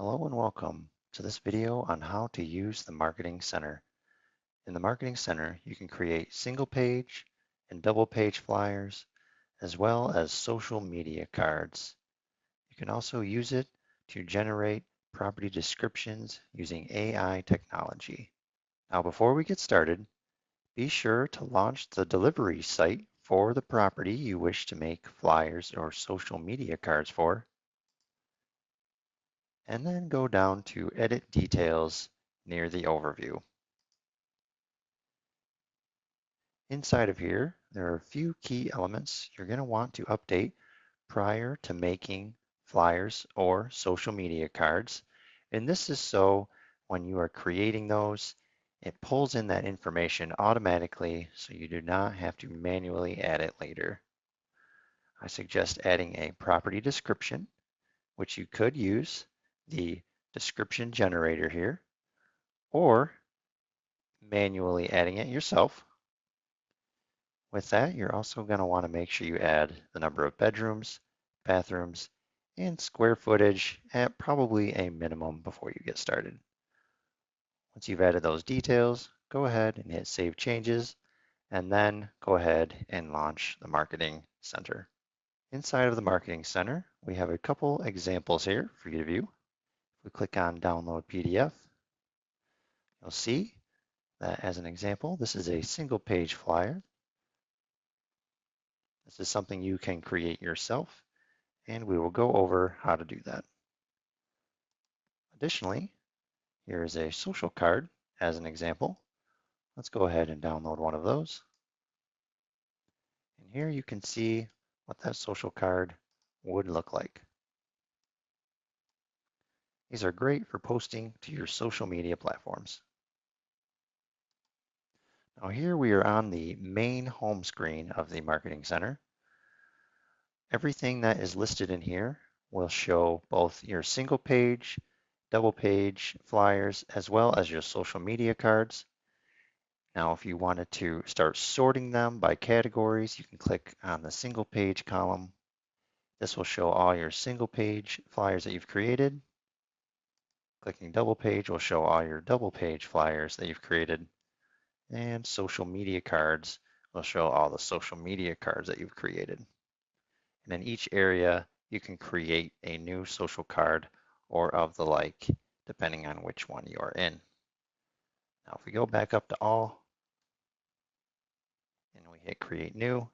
Hello and welcome to this video on how to use the Marketing Center. In the Marketing Center, you can create single page and double page flyers, as well as social media cards. You can also use it to generate property descriptions using AI technology. Now, before we get started, be sure to launch the delivery site for the property you wish to make flyers or social media cards for, and then go down to Edit Details near the overview. Inside of here, there are a few key elements you're going to want to update prior to making flyers or social media cards. And this is so when you are creating those, it pulls in that information automatically so you do not have to manually add it later. I suggest adding a property description, which you could use the description generator here, or manually adding it yourself. With that, you're also going to want to make sure you add the number of bedrooms, bathrooms, and square footage at probably a minimum before you get started. Once you've added those details, go ahead and hit Save Changes, and then go ahead and launch the Marketing Center. Inside of the Marketing Center, we have a couple examples here for you to view. If we click on Download PDF, you'll see that as an example, this is a single page flyer. This is something you can create yourself, and we will go over how to do that. Additionally, here is a social card as an example. Let's go ahead and download one of those. And here you can see what that social card would look like. These are great for posting to your social media platforms. Now here we are on the main home screen of the Marketing Center. Everything that is listed in here will show both your single page, double page flyers, as well as your social media cards. Now, if you wanted to start sorting them by categories, you can click on the single page column. This will show all your single page flyers that you've created. Clicking double page will show all your double page flyers that you've created. And social media cards will show all the social media cards that you've created. And in each area, you can create a new social card or of the like, depending on which one you are in. Now, if we go back up to all and we hit create new,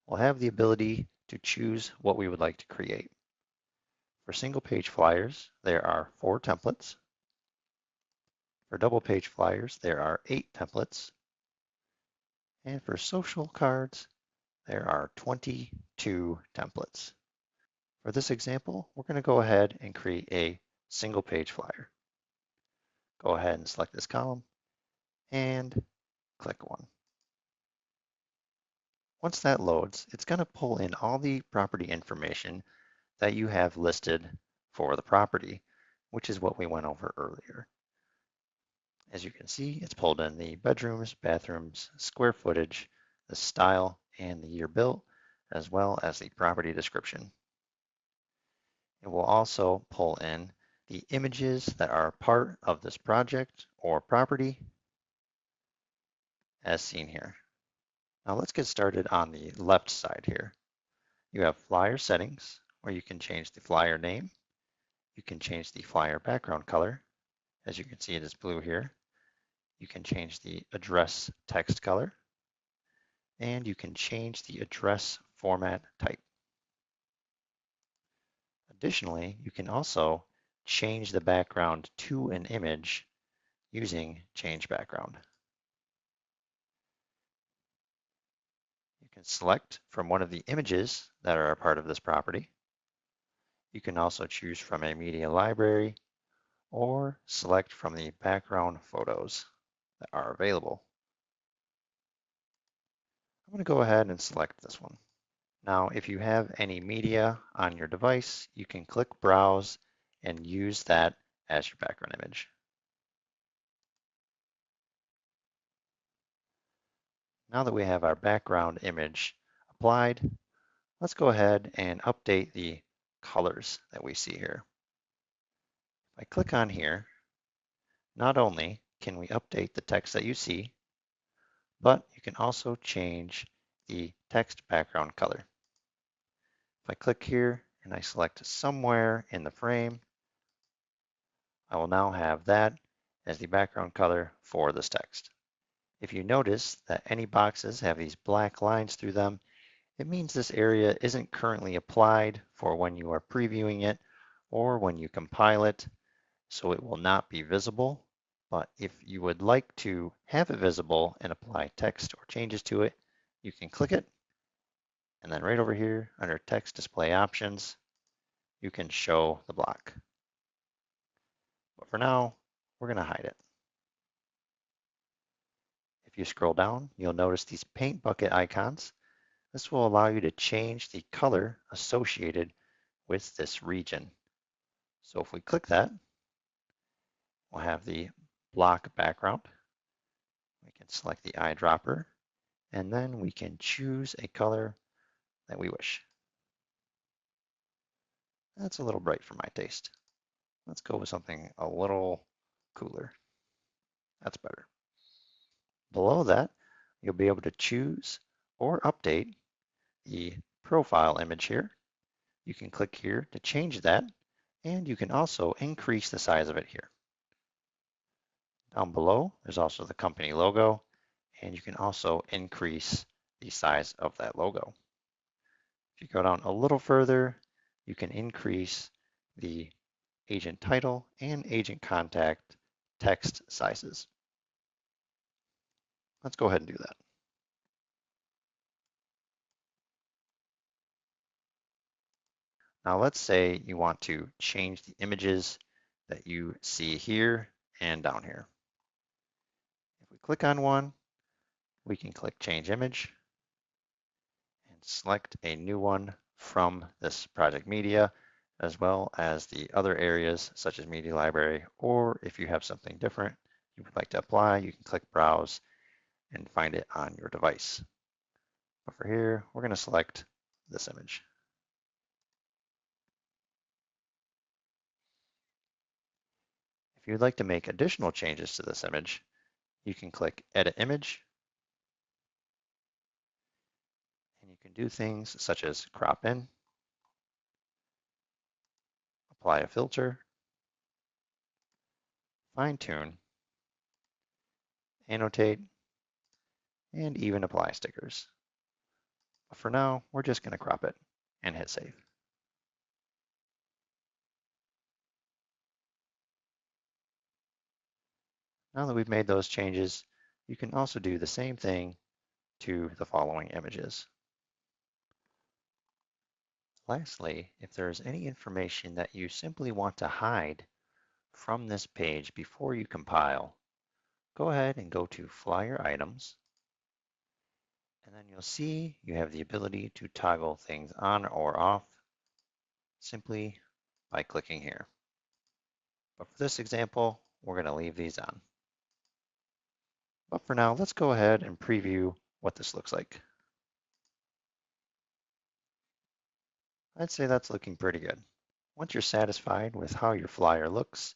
we'll have the ability to choose what we would like to create. For single page flyers, there are 4 templates. For double page flyers, there are 8 templates. And for social cards, there are 22 templates. For this example, we're going to go ahead and create a single page flyer. Go ahead and select this column and click one. Once that loads, it's going to pull in all the property information that you have listed for the property, which is what we went over earlier. As you can see, it's pulled in the bedrooms, bathrooms, square footage, the style, and the year built, as well as the property description. It will also pull in the images that are part of this project or property, as seen here. Now let's get started on the left side here. You have flyer settings, where you can change the flyer name. You can change the flyer background color. As you can see, it is blue here. You can change the address text color, and you can change the address format type. Additionally, you can also change the background to an image using Change Background. You can select from one of the images that are a part of this property. You can also choose from a media library or select from the background photos that are available. I'm going to go ahead and select this one. Now, if you have any media on your device, you can click Browse and use that as your background image. Now that we have our background image applied, let's go ahead and update the colors that we see here. If I click on here, not only can we update the text that you see, but you can also change the text background color. If I click here and I select somewhere in the frame, I will now have that as the background color for this text. If you notice that any boxes have these black lines through them, it means this area isn't currently applied for when you are previewing it or when you compile it, so it will not be visible. But if you would like to have it visible and apply text or changes to it, you can click it, and then right over here under Text Display Options, you can show the block. But for now, we're going to hide it. If you scroll down, you'll notice these paint bucket icons. This will allow you to change the color associated with this region. So if we click that, we'll have the block background. We can select the eyedropper, and then we can choose a color that we wish. That's a little bright for my taste. Let's go with something a little cooler. That's better. Below that, you'll be able to choose or update the profile image here. You can click here to change that, and you can also increase the size of it here. Down below, there's also the company logo, and you can also increase the size of that logo. If you go down a little further, you can increase the agent title and agent contact text sizes. Let's go ahead and do that. Now let's say you want to change the images that you see here and down here. If we click on one, we can click Change Image and select a new one from this project media, as well as the other areas such as Media Library, or if you have something different you would like to apply, you can click Browse and find it on your device. But for here, we're going to select this image. If you'd like to make additional changes to this image, you can click Edit Image, and you can do things such as crop in, apply a filter, fine tune, annotate, and even apply stickers. But for now, we're just going to crop it and hit save. Now that we've made those changes, you can also do the same thing to the following images. Lastly, if there is any information that you simply want to hide from this page before you compile, go ahead and go to Flyer Items, and then you'll see you have the ability to toggle things on or off simply by clicking here. But for this example, we're going to leave these on. But for now, let's go ahead and preview what this looks like. I'd say that's looking pretty good. Once you're satisfied with how your flyer looks,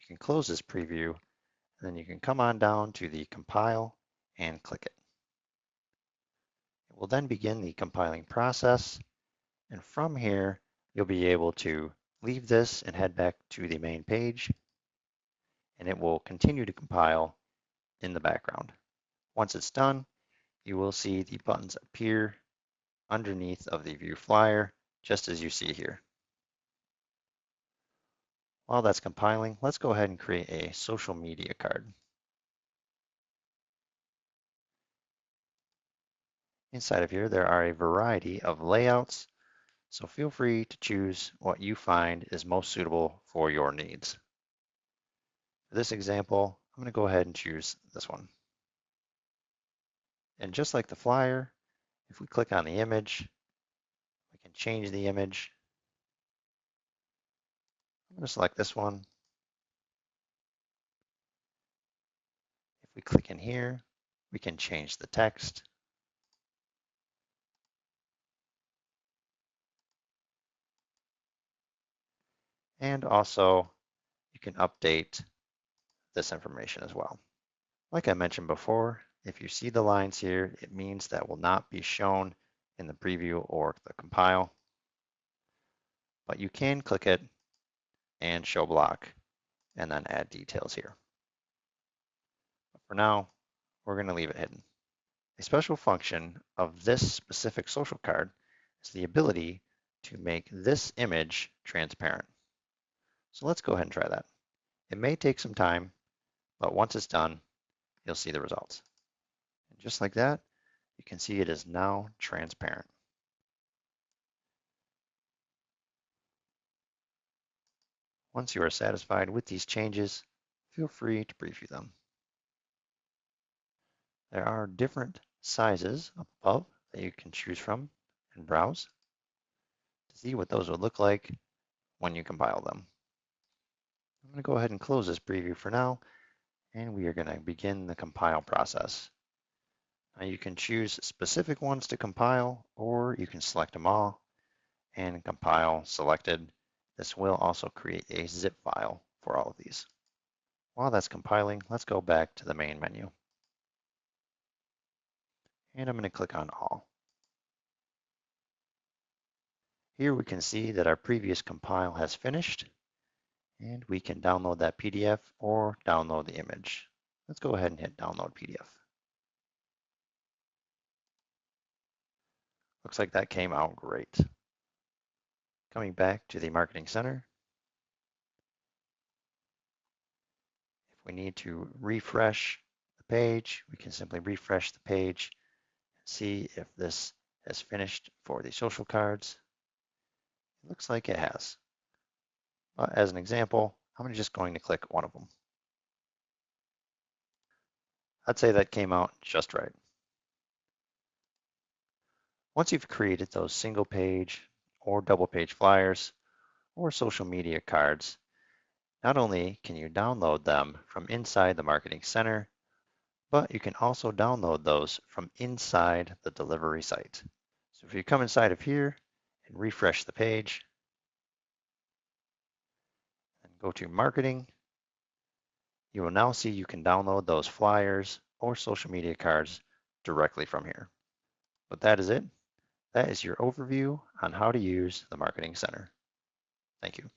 you can close this preview, and then you can come on down to the compile and click it. It will then begin the compiling process, and from here, you'll be able to leave this and head back to the main page, and it will continue to compile in the background. Once it's done, you will see the buttons appear underneath of the view flyer, just as you see here. While that's compiling, let's go ahead and create a social media card. Inside of here, there are a variety of layouts, so feel free to choose what you find is most suitable for your needs. For this example, I'm going to go ahead and choose this one. And just like the flyer, if we click on the image, we can change the image. I'm going to select this one. If we click in here, we can change the text. And also, you can update this information as well. Like I mentioned before, if you see the lines here, it means that will not be shown in the preview or the compile, but you can click it and show block and then add details here. But for now, we're going to leave it hidden. A special function of this specific social card is the ability to make this image transparent. So let's go ahead and try that. It may take some time, but once it's done, you'll see the results. And just like that, you can see it is now transparent. Once you are satisfied with these changes, feel free to preview them. There are different sizes up above that you can choose from and browse to see what those would look like when you compile them. I'm going to go ahead and close this preview for now, and we are going to begin the compile process. Now you can choose specific ones to compile, or you can select them all and compile selected. This will also create a zip file for all of these. While that's compiling, let's go back to the main menu. And I'm going to click on all. Here we can see that our previous compile has finished, and we can download that PDF or download the image. Let's go ahead and hit download PDF. Looks like that came out great. Coming back to the Marketing Center, if we need to refresh the page, we can simply refresh the page and see if this has finished for the social cards. It looks like it has. As an example, I'm just going to click one of them. I'd say that came out just right. Once you've created those single page or double page flyers or social media cards, not only can you download them from inside the Marketing Center, but you can also download those from inside the delivery site. So if you come inside of here and refresh the page and go to Marketing, you will now see you can download those flyers or social media cards directly from here. But that is it. That is your overview on how to use the Marketing Center. Thank you.